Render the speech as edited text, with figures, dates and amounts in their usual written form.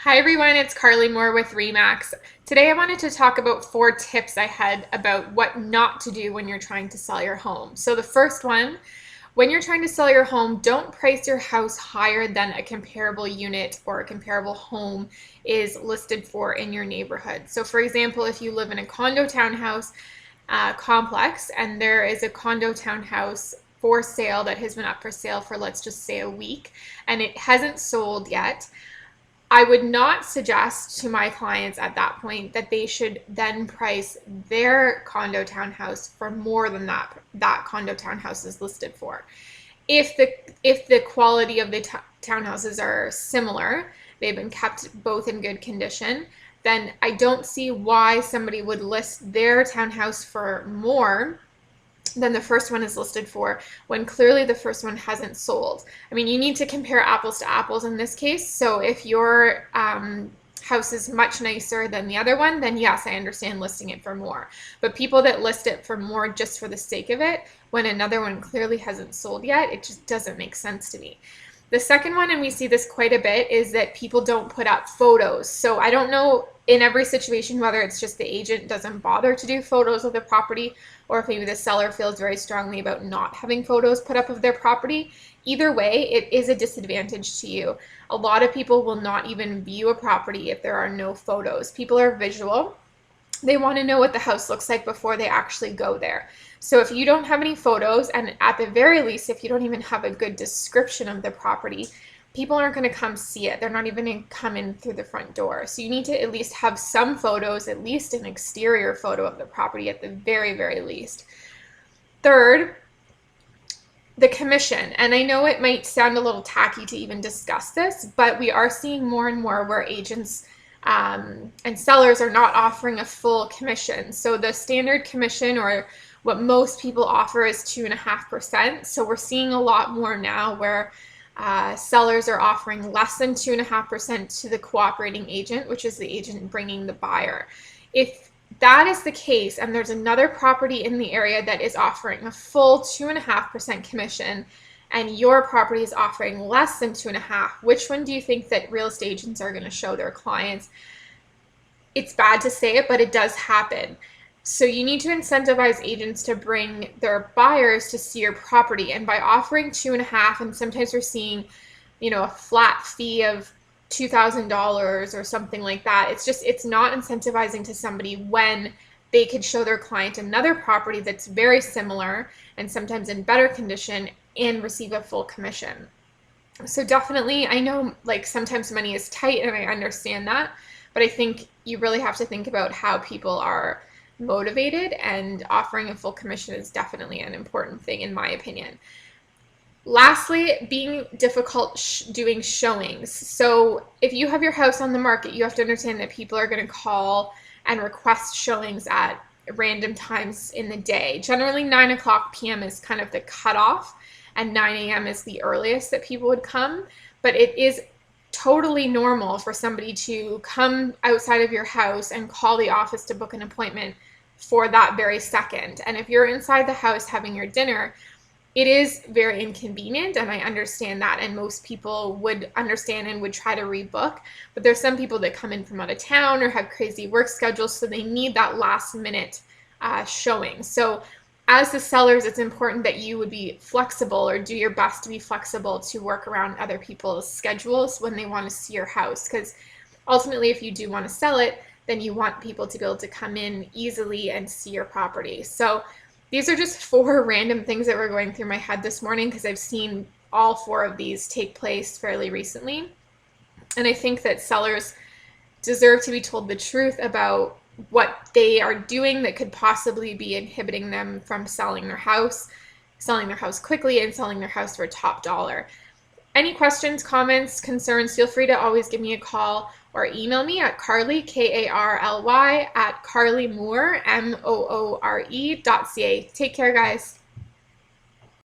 Hi everyone, it's Carly Moore with Remax. Today I wanted to talk about 4 tips I had about what not to do when you're trying to sell your home. So the first one, when you're trying to sell your home, don't price your house higher than a comparable unit or a comparable home is listed for in your neighborhood. So for example, if you live in a condo townhouse complex and there is a condo townhouse for sale that has been up for sale for, let's just say, a week and it hasn't sold yet, I would not suggest to my clients at that point that they should then price their condo townhouse for more than that condo townhouse is listed for. If the quality of the townhouses are similar, they've been kept both in good condition, then I don't see why somebody would list their townhouse for more than the first one is listed for when clearly the first one hasn't sold. I mean, you need to compare apples to apples in this case. So if your house is much nicer than the other one, then yes, I understand listing it for more. But people that list it for more just for the sake of it, when another one clearly hasn't sold yet, it just doesn't make sense to me. The second one, and we see this quite a bit, is that people don't put up photos. So I don't know in every situation whether it's just the agent doesn't bother to do photos of the property or if maybe the seller feels very strongly about not having photos put up of their property. Either way, it is a disadvantage to you. A lot of people will not even view a property if there are no photos. People are visual. They want to know what the house looks like before they actually go there. So if you don't have any photos, and at the very least, if you don't even have a good description of the property, people aren't going to come see it. They're not even going to come in through the front door. So you need to at least have some photos, at least an exterior photo of the property at the very, very least. Third, the commission. And I know it might sound a little tacky to even discuss this, but we are seeing more and more where agents and sellers are not offering a full commission. So the standard commission, or what most people offer, is 2.5%. So we're seeing a lot more now where sellers are offering less than 2.5% to the cooperating agent, which is the agent bringing the buyer. If that is the case, and there's another property in the area that is offering a full 2.5% commission, and your property is offering less than 2.5%, which one do you think that real estate agents are going to show their clients? It's bad to say it, but it does happen. So you need to incentivize agents to bring their buyers to see your property. And by offering 2.5%, and sometimes we're seeing, a flat fee of $2,000 or something like that, it's not incentivizing to somebody when they could show their client another property that's very similar and sometimes in better condition and receive a full commission. So definitely, I know sometimes money is tight and I understand that, but I think you really have to think about how people are motivated, and offering a full commission is definitely an important thing in my opinion. Lastly, being difficult doing showings. So if you have your house on the market, you have to understand that people are going to call and request showings at random times in the day. Generally 9 p.m. is kind of the cutoff, and 9 a.m. is the earliest that people would come. But it is totally normal for somebody to come outside of your house and call the office to book an appointment for that very second. And if you're inside the house having your dinner, it is very inconvenient, and I understand that, and most people would understand and would try to rebook. But there's some people that come in from out of town or have crazy work schedules, so they need that last minute showing. So as the sellers, it's important that you would be flexible, or do your best to be flexible to work around other people's schedules when they want to see your house. Because ultimately, if you do want to sell it, then you want people to be able to come in easily and see your property. So these are just 4 random things that were going through my head this morning, because I've seen all 4 of these take place fairly recently. And I think that sellers deserve to be told the truth about what they are doing that could possibly be inhibiting them from selling their house quickly, and selling their house for top dollar. Any questions, comments, concerns, feel free to always give me a call or email me at Carly, Karly, at carlymoore, moore.ca. Take care, guys.